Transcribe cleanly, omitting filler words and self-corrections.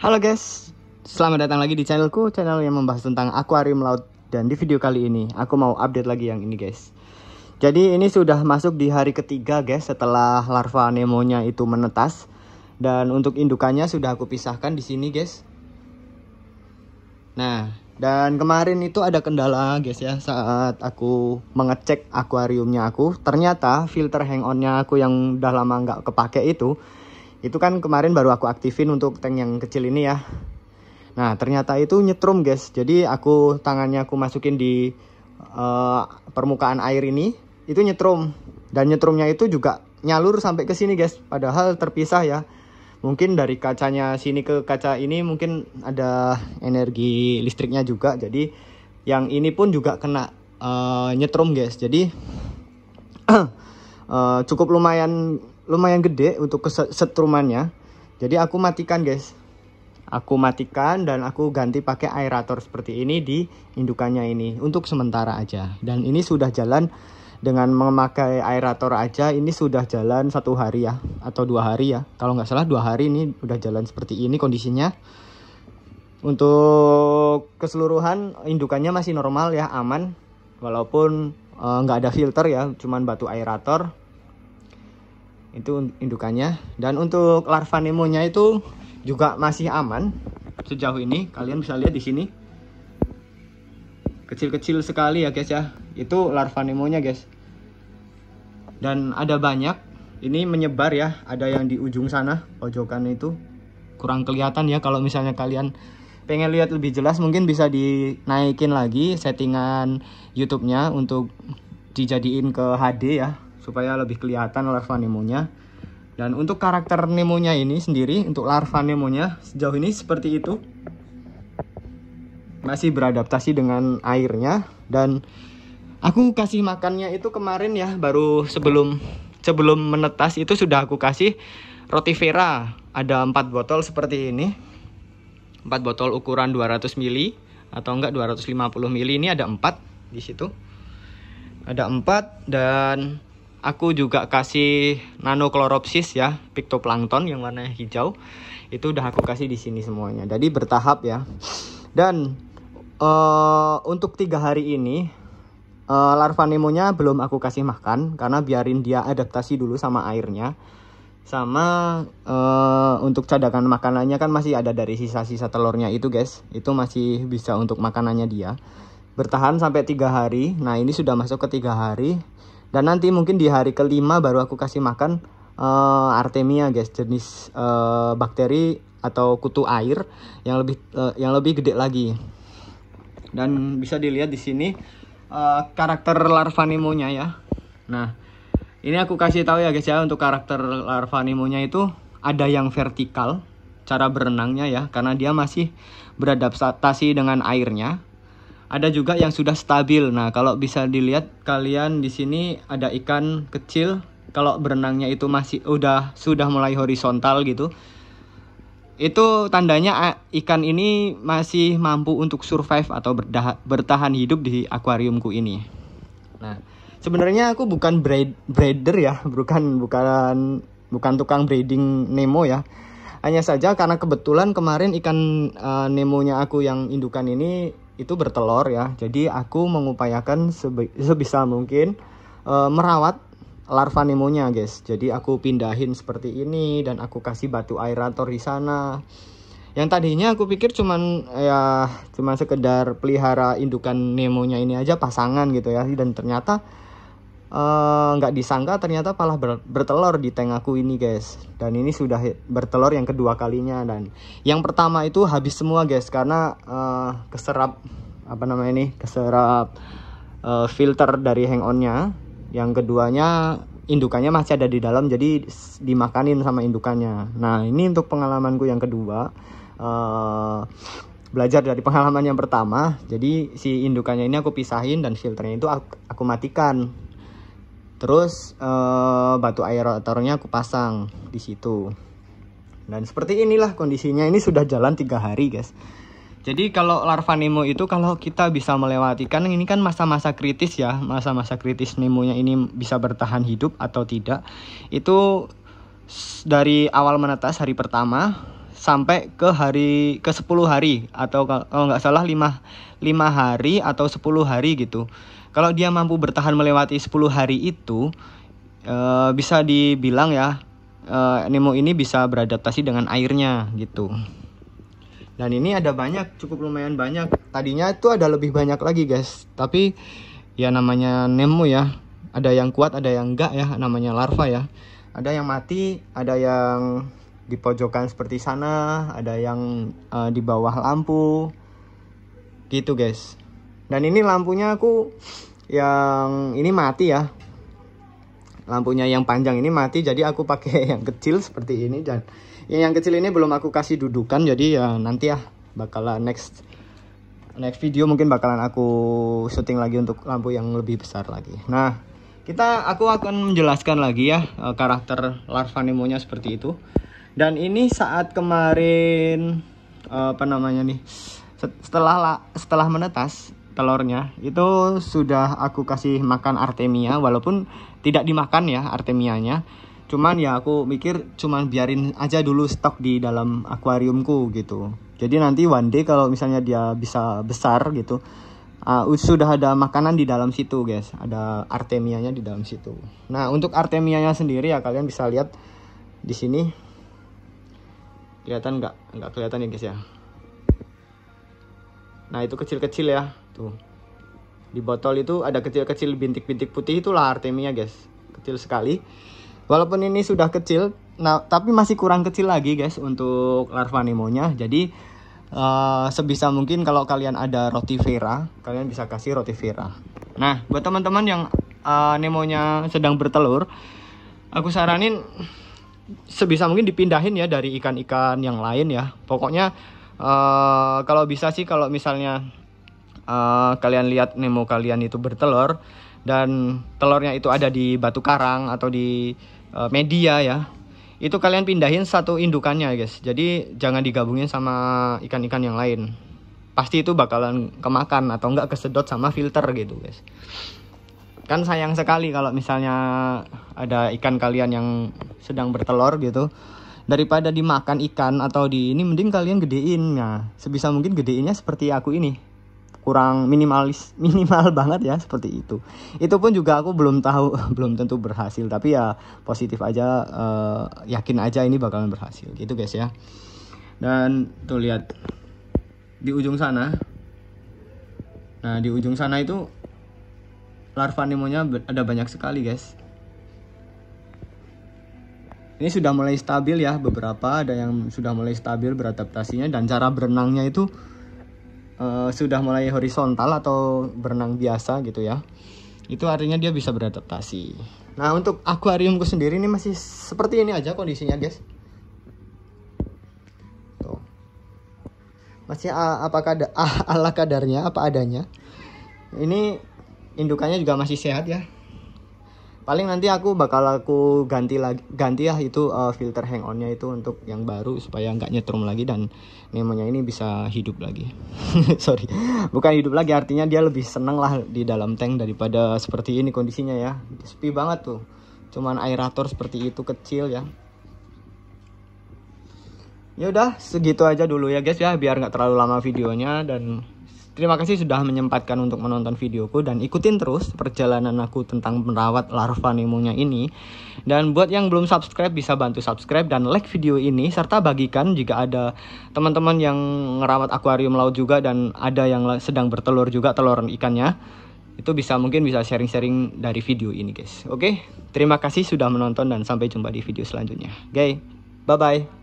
Halo guys, selamat datang lagi di channelku, channel yang membahas tentang akuarium laut. Dan di video kali ini, aku mau update lagi yang ini guys. Jadi ini sudah masuk di hari ketiga guys, setelah larva Nemonya itu menetas. Dan untuk indukannya sudah aku pisahkan di sini guys. Nah, dan kemarin itu ada kendala guys ya, saat aku mengecek akuariumnya aku. Ternyata filter hang on-nya aku yang udah lama nggak kepake itu kan kemarin baru aku aktifin untuk tank yang kecil ini ya. Nah ternyata itu nyetrum guys. Jadi tangannya aku masukin di permukaan air ini, itu nyetrum. Dan nyetrumnya itu juga nyalur sampai ke sini guys. Padahal terpisah ya. Mungkin dari kacanya sini ke kaca ini mungkin ada energi listriknya juga. Jadi yang ini pun juga kena nyetrum guys. Jadi cukup lumayan gede untuk kesetrumannya. Jadi aku matikan guys. Aku matikan dan aku ganti pakai aerator seperti ini di indukannya ini untuk sementara aja. Dan ini sudah jalan dengan memakai aerator aja. Ini sudah jalan 1 hari ya, atau 2 hari ya. Kalau nggak salah 2 hari ini udah jalan seperti ini kondisinya. Untuk keseluruhan indukannya masih normal ya, aman. Walaupun nggak ada filter ya, cuman batu aerator. Itu indukannya. Dan untuk larva Nemonya itu juga masih aman sejauh ini. Kalian bisa lihat di sini kecil-kecil sekali ya guys ya. Itu larva Nemonya guys. Dan ada banyak. Ini menyebar ya. Ada yang di ujung sana, pojokan itu. Kurang kelihatan ya. Kalau misalnya kalian pengen lihat lebih jelas, mungkin bisa dinaikin lagi settingan YouTube-nya untuk dijadiin ke HD ya, supaya lebih kelihatan larva Nemonya. Dan untuk karakter Nemonya ini sendiri, untuk larva Nemonya sejauh ini seperti itu. Masih beradaptasi dengan airnya. Dan aku kasih makannya itu kemarin ya, baru sebelum menetas itu sudah aku kasih Rotivera. Ada 4 botol seperti ini. 4 botol ukuran 200 ml atau enggak 250 ml. Ini ada 4 di situ. Ada 4. Dan aku juga kasih Nanochloropsis ya, Phytoplankton yang warna hijau. Itu udah aku kasih di sini semuanya. Jadi bertahap ya. Dan untuk 3 hari ini larva Nemonya belum aku kasih makan, karena biarin dia adaptasi dulu sama airnya. Sama untuk cadangan makanannya kan masih ada dari sisa-sisa telurnya itu guys. Itu masih bisa untuk makanannya dia. Bertahan sampai 3 hari. Nah ini sudah masuk ke 3 hari. Dan nanti mungkin di hari kelima baru aku kasih makan Artemia guys, jenis bakteri atau kutu air yang lebih gede lagi. Dan bisa dilihat di sini karakter larva Nemonya ya. Nah ini aku kasih tahu ya guys ya, untuk karakter larva Nemonya itu ada yang vertikal cara berenangnya ya, karena dia masih beradaptasi dengan airnya. Ada juga yang sudah stabil. Nah, kalau bisa dilihat kalian di sini ada ikan kecil. Kalau berenangnya itu sudah mulai horizontal gitu. Itu tandanya ikan ini masih mampu untuk survive atau bertahan hidup di akuariumku ini. Nah, sebenarnya aku bukan breeder ya, bukan tukang breeding Nemo ya. Hanya saja karena kebetulan kemarin ikan Nemonya aku yang indukan ini itu bertelur ya. Jadi aku mengupayakan sebisa mungkin merawat larva Nemonya guys. Jadi aku pindahin seperti ini dan aku kasih batu aerator di sana. Yang tadinya aku pikir cuman sekedar pelihara indukan Nemonya ini aja pasangan gitu ya. Dan ternyata nggak disangka ternyata malah bertelur di tank aku ini guys. Dan ini sudah bertelur yang kedua kalinya. Dan yang pertama itu habis semua guys, karena keserap filter dari hang on-nya. Yang keduanya indukannya masih ada di dalam, jadi dimakanin sama indukannya. Nah ini untuk pengalamanku yang kedua, belajar dari pengalaman yang pertama. Jadi si indukannya ini aku pisahin dan filternya itu aku matikan. Terus batu aeratornya aku pasang di situ. Dan seperti inilah kondisinya. Ini sudah jalan 3 hari guys. Jadi kalau larva Nemo itu kalau kita bisa melewati, kan ini kan masa-masa kritis ya. Masa-masa kritis Nemonya ini bisa bertahan hidup atau tidak. Itu dari awal menetas hari pertama sampai ke 10 hari, atau kalau nggak salah 5 hari atau 10 hari gitu. Kalau dia mampu bertahan melewati 10 hari itu, bisa dibilang ya, Nemo ini bisa beradaptasi dengan airnya gitu. Dan ini ada banyak, cukup lumayan banyak. Tadinya itu ada lebih banyak lagi guys, tapi ya namanya Nemo ya, ada yang kuat ada yang enggak ya, namanya larva ya. Ada yang mati, ada yang di pojokan seperti sana, ada yang di bawah lampu gitu guys. Dan ini lampunya aku yang ini mati ya, lampunya yang panjang ini mati, jadi aku pakai yang kecil seperti ini. Dan yang kecil ini belum aku kasih dudukan, jadi ya nanti ya bakalan next video mungkin bakalan aku syuting lagi untuk lampu yang lebih besar lagi. Nah, aku akan menjelaskan lagi ya karakter larva Nemonya seperti itu. Dan ini saat kemarin setelah menetas telurnya itu sudah aku kasih makan artemia, walaupun tidak dimakan ya artemianya. Cuman ya aku mikir cuman biarin aja dulu stok di dalam akuariumku gitu. Jadi nanti one day kalau misalnya dia bisa besar gitu, sudah ada makanan di dalam situ guys, ada artemianya di dalam situ. Nah, untuk artemianya sendiri ya kalian bisa lihat di sini. Kelihatan nggak kelihatan ya guys ya. Nah, itu kecil-kecil ya tuh. Di botol itu ada kecil-kecil bintik-bintik putih, itulah artemia guys. Kecil sekali. Walaupun ini sudah kecil, nah tapi masih kurang kecil lagi guys untuk larva Nemonya. Jadi sebisa mungkin kalau kalian ada rotifera, kalian bisa kasih rotifera. Nah, buat teman-teman yang Nemonya sedang bertelur, aku saranin sebisa mungkin dipindahin ya dari ikan-ikan yang lain ya. Pokoknya kalau bisa sih, kalau misalnya kalian lihat Nemo kalian itu bertelur dan telurnya itu ada di batu karang atau di media ya, itu kalian pindahin satu indukannya guys. Jadi jangan digabungin sama ikan-ikan yang lain, pasti itu bakalan kemakan atau enggak kesedot sama filter gitu guys. Kan sayang sekali kalau misalnya ada ikan kalian yang sedang bertelur gitu, daripada dimakan ikan atau di ini, mending kalian gedein. Nah, sebisa mungkin gedeinnya seperti aku ini, kurang minimal banget ya, seperti itu. Itu pun juga aku belum tahu, belum tentu berhasil, tapi ya positif aja, yakin aja ini bakalan berhasil gitu guys ya. Dan tuh lihat di ujung sana. Nah, di ujung sana itu larva Nemonya ada banyak sekali guys. Ini sudah mulai stabil ya, beberapa ada yang sudah mulai stabil beradaptasinya, dan cara berenangnya itu sudah mulai horizontal atau berenang biasa gitu ya. Itu artinya dia bisa beradaptasi. Nah, untuk akuariumku sendiri ini masih seperti ini aja kondisinya guys. Tuh. Masih ala kadarnya, apa adanya. Ini indukannya juga masih sehat ya. Paling nanti aku ganti ya itu filter hang onnya itu untuk yang baru, supaya nggak nyetrum lagi dan Nemonya ini bisa hidup lagi. Sorry, bukan hidup lagi, artinya dia lebih seneng lah di dalam tank daripada seperti ini kondisinya ya. Sepi banget tuh, cuman aerator seperti itu kecil ya. Ya udah segitu aja dulu ya guys ya, biar nggak terlalu lama videonya. Dan terima kasih sudah menyempatkan untuk menonton videoku, dan ikutin terus perjalanan aku tentang merawat larva Nemonya ini. Dan buat yang belum subscribe, bisa bantu subscribe dan like video ini, serta bagikan jika ada teman-teman yang ngerawat akuarium laut juga dan ada yang sedang bertelur juga telur ikannya. Itu mungkin bisa sharing-sharing dari video ini guys. Oke, terima kasih sudah menonton dan sampai jumpa di video selanjutnya. Bye bye.